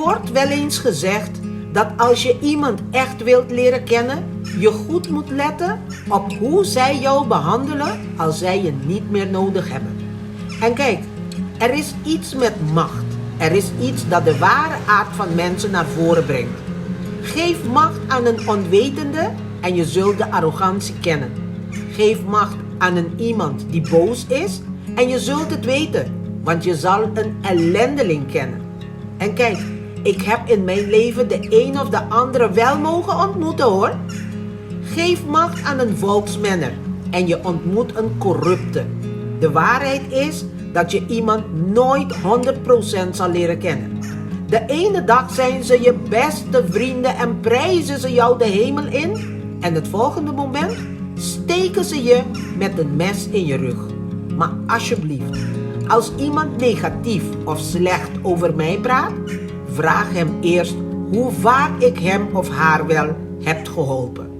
wordt wel eens gezegd dat als je iemand echt wilt leren kennen, je goed moet letten op hoe zij jou behandelen als zij je niet meer nodig hebben. En kijk, er is iets met macht. Er is iets dat de ware aard van mensen naar voren brengt. Geef macht aan een onwetende en je zult de arrogantie kennen. Geef macht aan iemand die boos is en je zult het weten, want je zal een ellendeling kennen. En kijk, ik heb in mijn leven de een of de andere wel mogen ontmoeten hoor. Geef macht aan een volksmenner en je ontmoet een corrupte. De waarheid is dat je iemand nooit 100% zal leren kennen. De ene dag zijn ze je beste vrienden en prijzen ze jou de hemel in. En het volgende moment steken ze je met een mes in je rug. Maar alsjeblieft, als iemand negatief of slecht over mij praat, vraag hem eerst hoe vaak ik hem of haar wel heb geholpen.